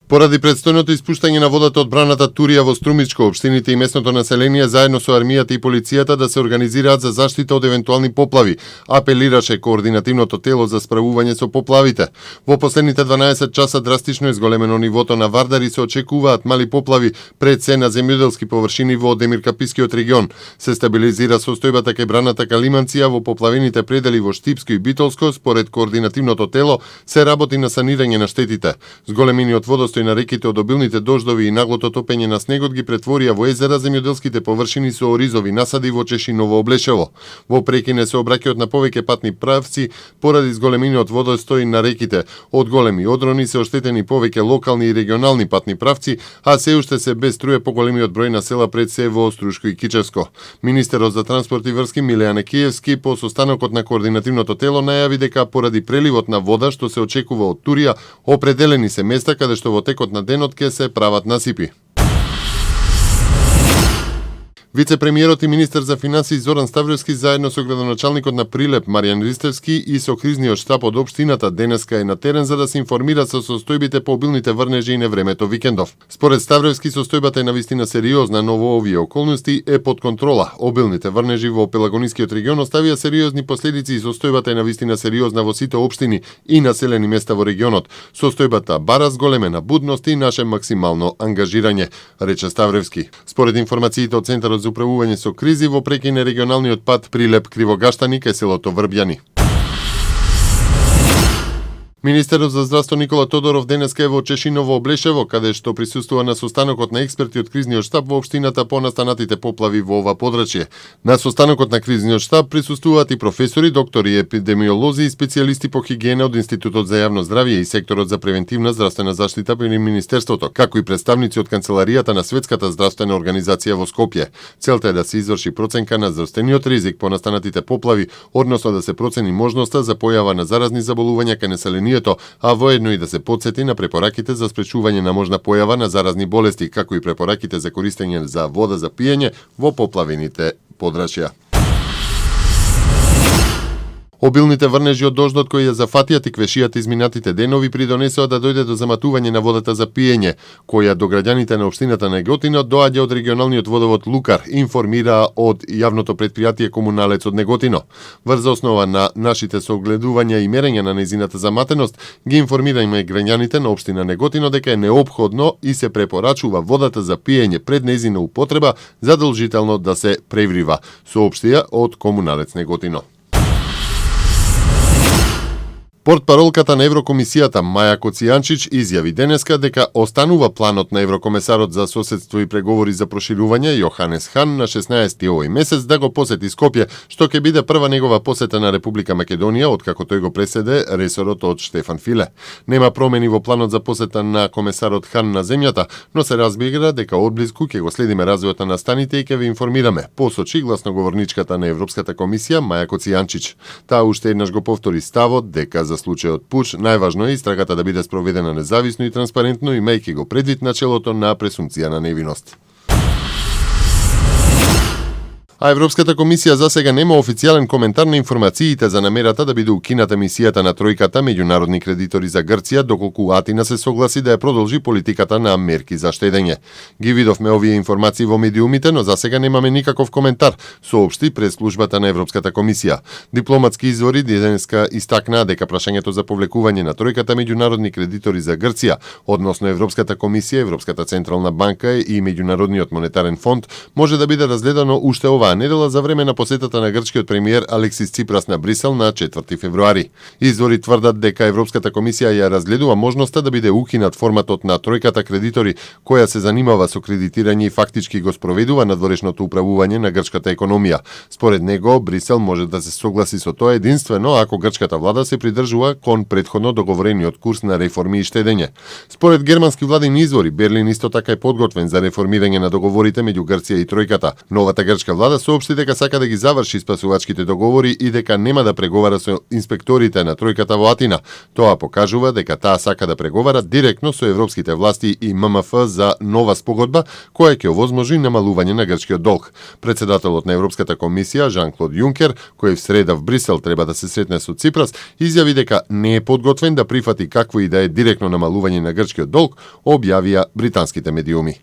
Поради предстојното испуштање на водата од браната Турија во Струмичко, општините и местното население заедно со армијата и полицијата да се организираат за заштита од евентуални поплави, апелираше координативното тело за справување со поплавите. Во последните 12 часа драстично изголемено нивото на вардари, се очекуваат мали поплави пред се на земјоделски површини во Демиркапискиот регион. Се стабилизира состојбата кај браната Калиманција во поплавените предели во Штипско и Битолско. Според координативното тело се работи на санирање на штетите. Зголемениот водостој на реките од обилните дождови и наглото топење на снегот ги претворија во езера земјоделските површини со оризови насади во Чешиново Облешево. Во Прекине се обраќаат на повеќе патни правци поради зголемениот водостој на реките. Од големи одрони се оштетени повеќе локални и регионални патни правци, а се уште се без струја поголемиот број на села пред се во Острушко и Кичевско. Министерот за транспорт и врски Милејан Екиевски по состанокот на координативното тело најави дека поради преливот на вода што се очекува од Турија, определени се места каде што во текот на денот ќе се прават насипи. Вице-премиерот и министер за финансии Зоран Ставровски заедно со градоначалникот на Прилеп Маријан Ристевски и со кризниот штаб од општината денеска е на терен за да се информира со состојбите по обилните врнежи и невремето викендов. Според Ставровски состојбата е навистина сериозна, но во овие околности е под контрола. Обилните врнежи во Пелагонискиот регион оставија сериозни последици и состојбата е навистина сериозна во сите општини и населени места во регионот. Состојбата бара зголемена будност и наше максимално ангажирање, рече Ставровски. Според информациите од Центарот за управување со кризи во Прекине регионалниот пат Прилеп Кривогаштани кај селото Врбјани. Министерот за здравство Никола Тодоров денеска е во Чешиново Облешево, каде што присуствува на состанокот на експерти од кризниот штаб во општината по настанатите поплави во ова подрачје. На состанокот на кризниот штаб присуствуваат и професори, доктори, епидемиолози и специјалисти по хигиена од Институтот за јавно здравје и секторот за превентивна здравствена заштита при Министерството, како и представници од канцеларијата на Светската здравствена организација во Скопје. Целта е да се изврши проценка на здравствениот ризик по настанатите поплави, односно да се процени можноста за појава на заразни заболувања кај населението, а воедно и да се потсети на препораките за спречување на можна појава на заразни болести, како и препораките за користење за вода за пиење во поплавените подрачја. Обилните врнежи од дождот кои ја зафатија тиквешијата изминатите денови придонесоа да дојде до заматување на водата за пиење, која до граѓаните на општината Неготино доаѓа од регионалниот водовод Лукар, информира од јавното претпријатие Комуналец од Неготино. Врз основа на нашите согледувања и мерења на нејзината заматеност, ги информираме граѓаните на општина Неготино дека е неопходно и се препорачува водата за пиење пред нејзина употреба задолжително да се преврива, соопштија од Комуналец Неготино. Портпаролката на Еврокомисијата Маја Коцијанчич изјави денеска дека останува планот на еврокомесарот за соседство и преговори за проширување Јоханес Хан на 16 овој месец да го посети Скопје, што ќе биде прва негова посета на Република Македонија откако тој го преседе ресорот од Штефан Филе. Нема промени во планот за посета на комесарот Хан на земјата, но се разбира дека одблиску ќе го следиме развојот на настаните и ќе ви информираме, посочи гласноговорничката на Европската комисија Маја Коцијанчич. Таа уште еднаш го повтори ставот дека за случајот пуч, најважно е истрагата да биде спроведена независно и транспарентно, имајќи го предвид начелото на пресумпција на невиност. А Европската комисија засега нема официјален коментар на информациите за намерата да биде укината мисијата на тројката меѓународни кредитори за Грција, доколку Атина се согласи да ја продолжи политиката на мерки за штедење. Ги видовме овие информации во медиумите, но засега немаме никаков коментар, соопшти прес-службата на Европската комисија. Дипломатски извори денеска истакнаа дека прашањето за повлекување на тројката меѓународни кредитори за Грција, односно Европската комисија, Европската централна банка и Меѓународниот монетарен фонд, може да биде разгледано уште оваа недела за време на посетата на грчкиот премиер Алексис Ципрас на Брисел на 4 февруари. Извори тврдат дека Европската комисија ја разгледува можноста да биде укинат форматот на тројката кредитори која се занимава со кредитирање и фактички го спроведува надворешното управување на грчката економија. Според него, Брисел може да се согласи со тоа единствено ако грчката влада се придржува кон претходно договорениот курс на реформи и штедење. Според германски владини извори, Берлин исто така е подготвен за реформирање на договорите меѓу Грција и тројката. Новата грчка влада влада соопшти дека сака да ги заврши спасувачките договори и дека нема да преговара со инспекторите на тројката во Атина. Тоа покажува дека таа сака да преговара директно со европските власти и ММФ за нова спогодба која ќе овозможи намалување на грчкиот долг. Председателот на Европската комисија Жан-Клод Јункер, кој в среда в Брисел треба да се сретне со Ципрас, изјави дека не е подготвен да прифати какво и да е директно намалување на грчкиот долг, објавија британските медиуми.